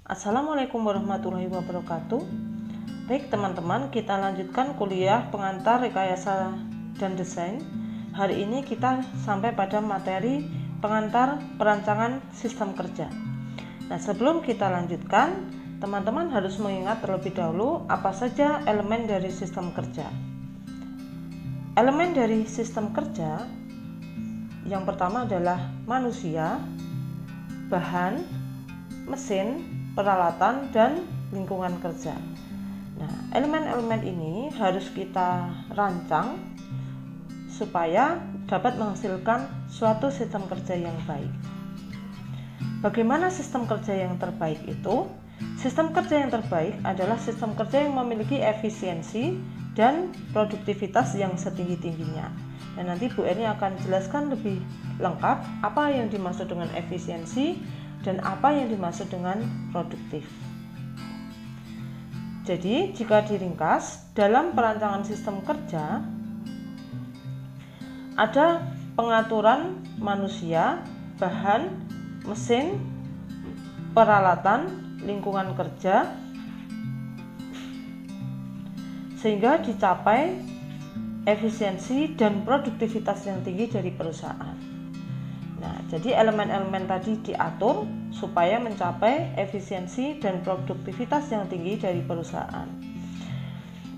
Assalamualaikum warahmatullahi wabarakatuh. Baik teman-teman, kita lanjutkan kuliah pengantar rekayasa dan desain. Hari ini kita sampai pada materi pengantar perancangan sistem kerja. Nah, sebelum kita lanjutkan, teman-teman harus mengingat terlebih dahulu apa saja elemen dari sistem kerja. Elemen dari sistem kerja yang pertama adalah manusia, bahan, mesin, peralatan, dan lingkungan kerja. Nah, elemen-elemen ini harus kita rancang supaya dapat menghasilkan suatu sistem kerja yang baik. Bagaimana sistem kerja yang terbaik itu? Sistem kerja yang terbaik adalah sistem kerja yang memiliki efisiensi dan produktivitas yang setinggi-tingginya. Dan nanti Bu Erni akan jelaskan lebih lengkap apa yang dimaksud dengan efisiensi dan apa yang dimaksud dengan produktif. Jadi, jika diringkas, dalam perancangan sistem kerja ada pengaturan manusia, bahan, mesin, peralatan, lingkungan kerja, sehingga dicapai efisiensi dan produktivitas yang tinggi dari perusahaan. Nah, jadi elemen-elemen tadi diatur supaya mencapai efisiensi dan produktivitas yang tinggi dari perusahaan.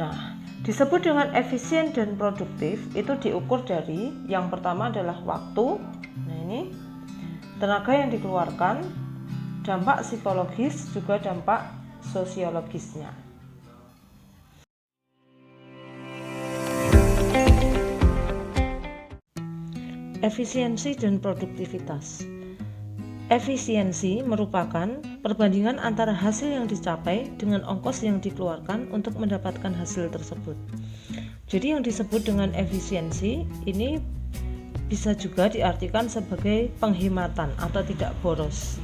Nah, disebut dengan efisien dan produktif itu diukur dari yang pertama adalah waktu. Nah, ini tenaga yang dikeluarkan, dampak psikologis juga dampak sosiologisnya. Efisiensi dan produktivitas. Efisiensi merupakan perbandingan antara hasil yang dicapai dengan ongkos yang dikeluarkan untuk mendapatkan hasil tersebut. Jadi yang disebut dengan efisiensi ini bisa juga diartikan sebagai penghematan atau tidak boros.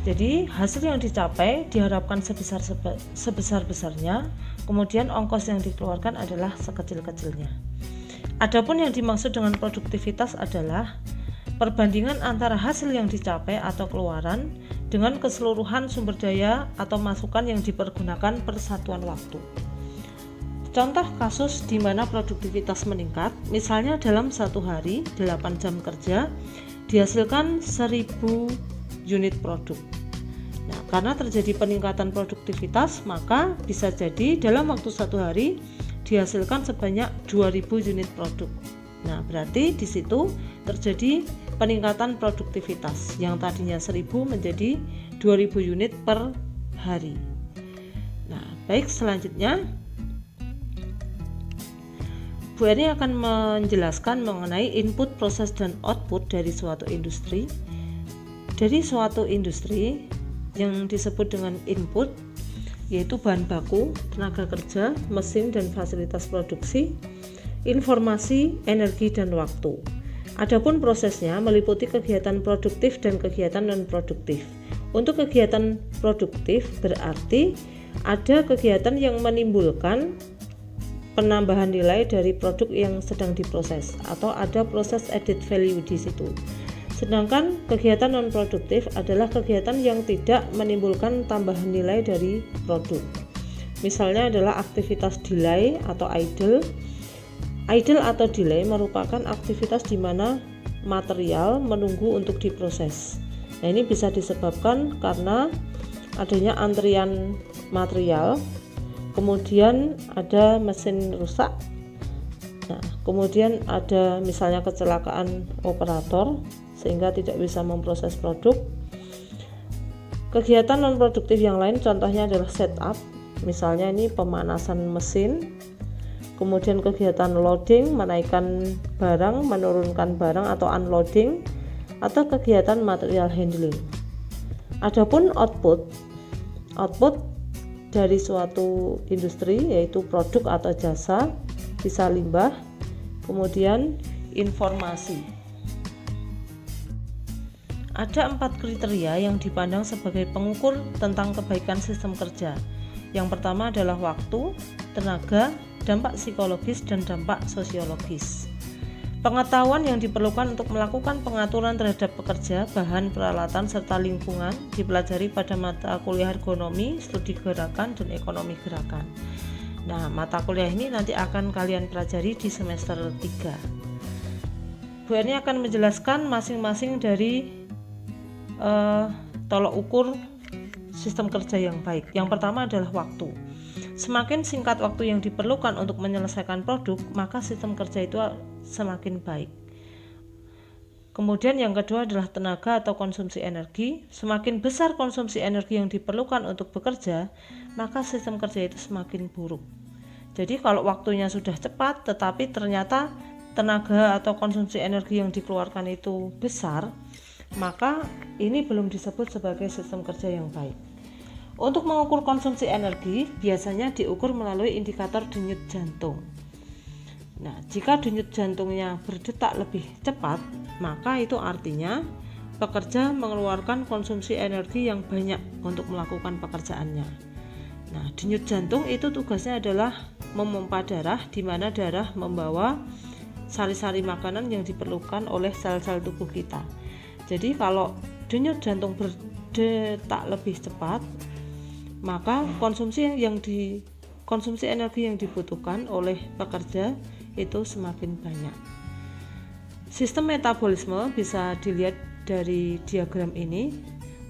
Jadi hasil yang dicapai diharapkan sebesar-besarnya, kemudian ongkos yang dikeluarkan adalah sekecil-kecilnya. Adapun yang dimaksud dengan produktivitas adalah perbandingan antara hasil yang dicapai atau keluaran dengan keseluruhan sumber daya atau masukan yang dipergunakan per satuan waktu. Contoh kasus di mana produktivitas meningkat, misalnya dalam satu hari 8 jam kerja dihasilkan 1000 unit produk. Nah, karena terjadi peningkatan produktivitas, maka bisa jadi dalam waktu satu hari dihasilkan sebanyak 2000 unit produk. Nah, berarti di situ terjadi peningkatan produktivitas yang tadinya 1000 menjadi 2000 unit per hari. Nah, baik, selanjutnya Bu Erni akan menjelaskan mengenai input, proses, dan output dari suatu industri. Dari suatu industri yang disebut dengan input yaitu bahan baku, tenaga kerja, mesin dan fasilitas produksi, informasi, energi, dan waktu. Adapun prosesnya meliputi kegiatan produktif dan kegiatan non-produktif. Untuk kegiatan produktif berarti ada kegiatan yang menimbulkan penambahan nilai dari produk yang sedang diproses atau ada proses added value di situ. Sedangkan kegiatan non-produktif adalah kegiatan yang tidak menimbulkan tambahan nilai dari produk. Misalnya adalah aktivitas delay atau idle. Idle atau delay merupakan aktivitas di mana material menunggu untuk diproses. Nah, ini bisa disebabkan karena adanya antrian material, kemudian ada mesin rusak. Nah, kemudian ada misalnya kecelakaan operator sehingga tidak bisa memproses produk. Kegiatan non-produktif yang lain contohnya adalah setup, misalnya ini pemanasan mesin, kemudian kegiatan loading, menaikkan barang, menurunkan barang atau unloading, atau kegiatan material handling. Adapun output dari suatu industri yaitu produk atau jasa, bisa limbah, kemudian informasi. Ada 4 kriteria yang dipandang sebagai pengukur tentang kebaikan sistem kerja. Yang pertama adalah waktu, tenaga, dampak psikologis, dan dampak sosiologis. Pengetahuan yang diperlukan untuk melakukan pengaturan terhadap pekerja, bahan, peralatan, serta lingkungan dipelajari pada mata kuliah ergonomi, studi gerakan, dan ekonomi gerakan. Nah, mata kuliah ini nanti akan kalian pelajari di semester 3. Bu Erni akan menjelaskan masing-masing dari tolok ukur sistem kerja yang baik. Yang pertama adalah waktu. Semakin singkat waktu yang diperlukan untuk menyelesaikan produk, maka sistem kerja itu semakin baik. Kemudian yang kedua adalah tenaga atau konsumsi energi. Semakin besar konsumsi energi yang diperlukan untuk bekerja, maka sistem kerja itu semakin buruk. Jadi kalau waktunya sudah cepat tetapi ternyata tenaga atau konsumsi energi yang dikeluarkan itu besar, maka ini belum disebut sebagai sistem kerja yang baik. Untuk mengukur konsumsi energi biasanya diukur melalui indikator denyut jantung. Nah, jika denyut jantungnya berdetak lebih cepat, maka itu artinya pekerja mengeluarkan konsumsi energi yang banyak untuk melakukan pekerjaannya. Nah, denyut jantung itu tugasnya adalah memompa darah, di mana darah membawa sari-sari makanan yang diperlukan oleh sel-sel tubuh kita. Jadi kalau denyut jantung berdetak lebih cepat, maka konsumsi energi yang dibutuhkan oleh pekerja itu semakin banyak. Sistem metabolisme bisa dilihat dari diagram ini.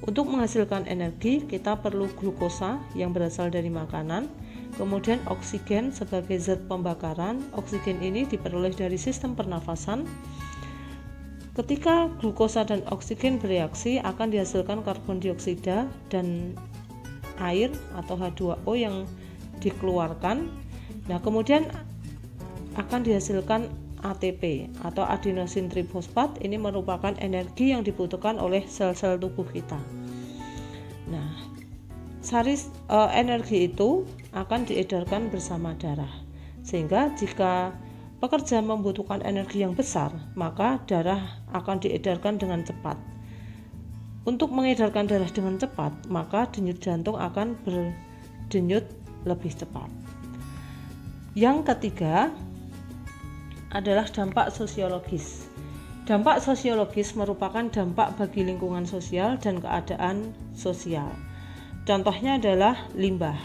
Untuk menghasilkan energi, kita perlu glukosa yang berasal dari makanan, kemudian oksigen sebagai zat pembakaran. Oksigen ini diperoleh dari sistem pernafasan. Ketika glukosa dan oksigen bereaksi, akan dihasilkan karbon dioksida dan air atau H2O yang dikeluarkan. Nah, kemudian akan dihasilkan ATP atau adenosin trifosfat. Ini merupakan energi yang dibutuhkan oleh sel-sel tubuh kita. Nah, energi itu akan diedarkan bersama darah, sehingga jika pekerja membutuhkan energi yang besar, maka darah akan diedarkan dengan cepat. Untuk mengedarkan darah dengan cepat, maka denyut jantung akan berdenyut lebih cepat. Yang ketiga adalah dampak sosiologis. Dampak sosiologis merupakan dampak bagi lingkungan sosial dan keadaan sosial. Contohnya adalah limbah.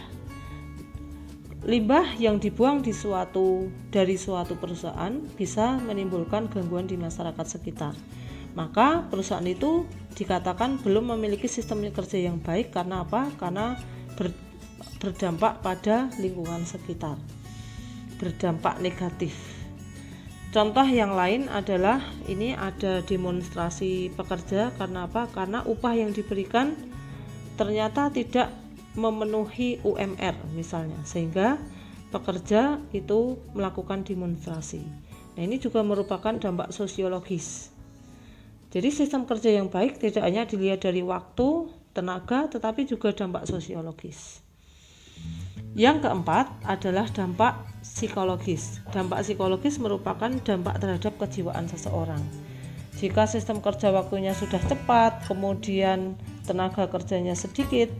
Limbah yang dibuang dari suatu perusahaan bisa menimbulkan gangguan di masyarakat sekitar. Maka perusahaan itu dikatakan belum memiliki sistem kerja yang baik. Karena apa? Karena berdampak pada lingkungan sekitar, berdampak negatif. Contoh yang lain adalah ini ada demonstrasi pekerja. Karena apa? Karena upah yang diberikan ternyata tidak memenuhi UMR misalnya, sehingga pekerja itu melakukan demonstrasi. Nah, ini juga merupakan dampak sosiologis. Jadi sistem kerja yang baik tidak hanya dilihat dari waktu, tenaga, tetapi juga dampak sosiologis. Yang keempat adalah dampak psikologis. Dampak psikologis merupakan dampak terhadap kejiwaan seseorang. Jika sistem kerja waktunya sudah cepat, kemudian tenaga kerjanya sedikit,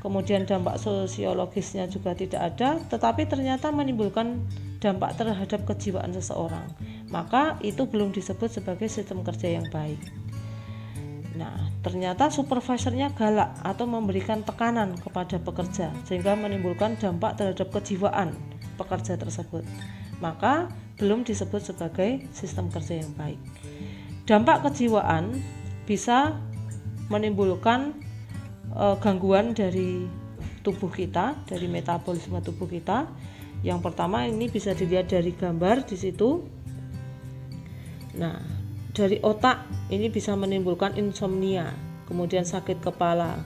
kemudian dampak sosiologisnya juga tidak ada, tetapi ternyata menimbulkan dampak terhadap kejiwaan seseorang, maka itu belum disebut sebagai sistem kerja yang baik. Nah, ternyata supervisornya galak atau memberikan tekanan kepada pekerja sehingga menimbulkan dampak terhadap kejiwaan pekerja tersebut, maka belum disebut sebagai sistem kerja yang baik. Dampak kejiwaan bisa menimbulkan gangguan dari tubuh kita, dari metabolisme tubuh kita. Yang pertama ini bisa dilihat dari gambar di situ. Nah, dari otak ini bisa menimbulkan insomnia, kemudian sakit kepala,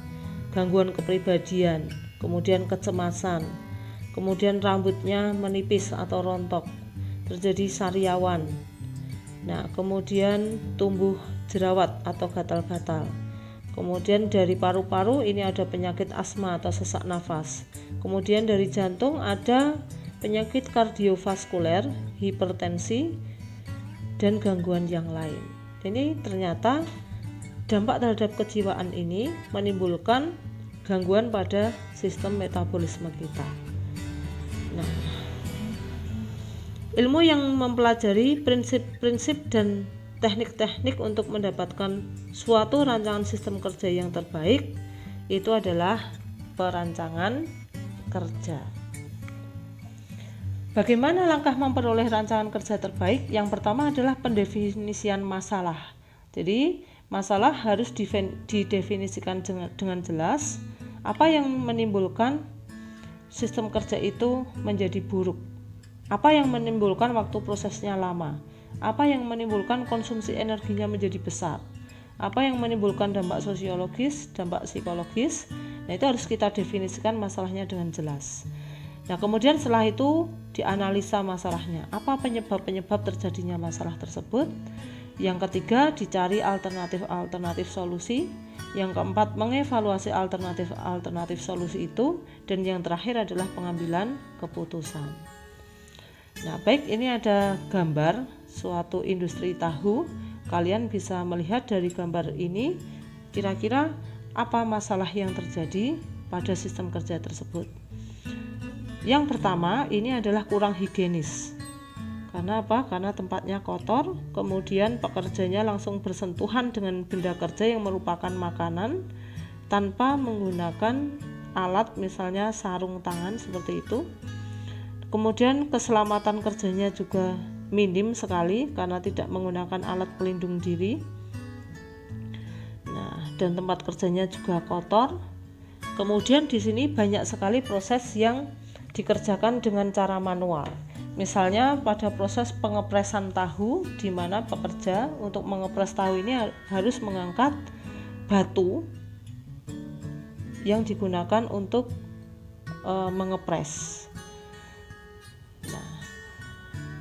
gangguan kepribadian, kemudian kecemasan, kemudian rambutnya menipis atau rontok, terjadi sariawan. Nah, kemudian tumbuh jerawat atau gatal-gatal. Kemudian dari paru-paru ini ada penyakit asma atau sesak nafas. Kemudian dari jantung ada penyakit kardiovaskuler, hipertensi, dan gangguan yang lain. Jadi ternyata dampak terhadap kejiwaan ini menimbulkan gangguan pada sistem metabolisme kita. Nah, Ilmu yang mempelajari prinsip-prinsip dan teknik-teknik untuk mendapatkan suatu rancangan sistem kerja yang terbaik itu adalah perancangan kerja. Bagaimana langkah memperoleh rancangan kerja terbaik? Yang pertama adalah pendefinisian masalah. Jadi, masalah harus didefinisikan dengan jelas. Apa yang menimbulkan sistem kerja itu menjadi buruk? Apa yang menimbulkan waktu prosesnya lama? Apa yang menimbulkan konsumsi energinya menjadi besar? Apa yang menimbulkan dampak sosiologis, dampak psikologis? Nah, itu harus kita definisikan masalahnya dengan jelas. Nah, kemudian setelah itu dianalisa masalahnya. Apa penyebab-penyebab terjadinya masalah tersebut? Yang ketiga, dicari alternatif solusi. Yang keempat, mengevaluasi alternatif solusi itu. Dan yang terakhir adalah pengambilan keputusan. Nah, baik, ini ada gambar suatu industri tahu. Kalian bisa melihat dari gambar ini kira-kira apa masalah yang terjadi pada sistem kerja tersebut. Yang pertama, ini adalah kurang higienis. Karena apa? Karena tempatnya kotor, kemudian pekerjanya langsung bersentuhan dengan benda kerja yang merupakan makanan tanpa menggunakan alat, misalnya sarung tangan seperti itu. Kemudian keselamatan kerjanya juga minim sekali karena tidak menggunakan alat pelindung diri. Nah, dan tempat kerjanya juga kotor. Kemudian di sini banyak sekali proses yang dikerjakan dengan cara manual. Misalnya pada proses pengepresan tahu, di mana pekerja untuk mengepres tahu ini harus mengangkat batu yang digunakan untuk mengepres.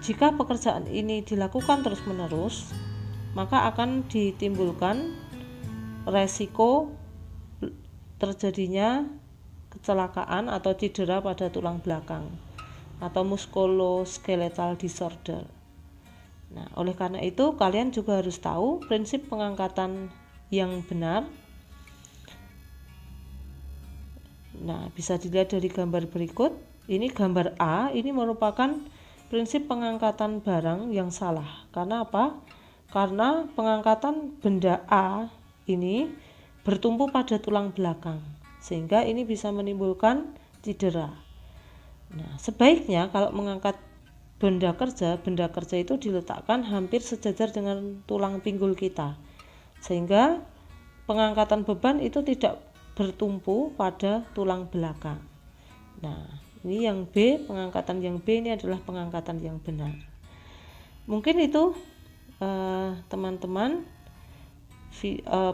Jika pekerjaan ini dilakukan terus-menerus, maka akan ditimbulkan resiko terjadinya kecelakaan atau cedera pada tulang belakang atau musculoskeletal disorder. Nah, oleh karena itu kalian juga harus tahu prinsip pengangkatan yang benar. Nah, bisa dilihat dari gambar berikut. Ini gambar A, ini merupakan prinsip pengangkatan barang yang salah. Karena apa? Karena pengangkatan benda A ini bertumpu pada tulang belakang, sehingga ini bisa menimbulkan cedera. Nah, sebaiknya kalau mengangkat benda kerja itu diletakkan hampir sejajar dengan tulang pinggul kita, sehingga pengangkatan beban itu tidak bertumpu pada tulang belakang. Nah, ini yang B, pengangkatan yang B ini adalah pengangkatan yang benar. Mungkin itu teman-teman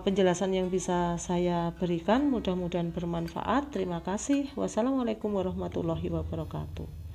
penjelasan yang bisa saya berikan, mudah-mudahan bermanfaat. Terima kasih. Wassalamualaikum warahmatullahi wabarakatuh.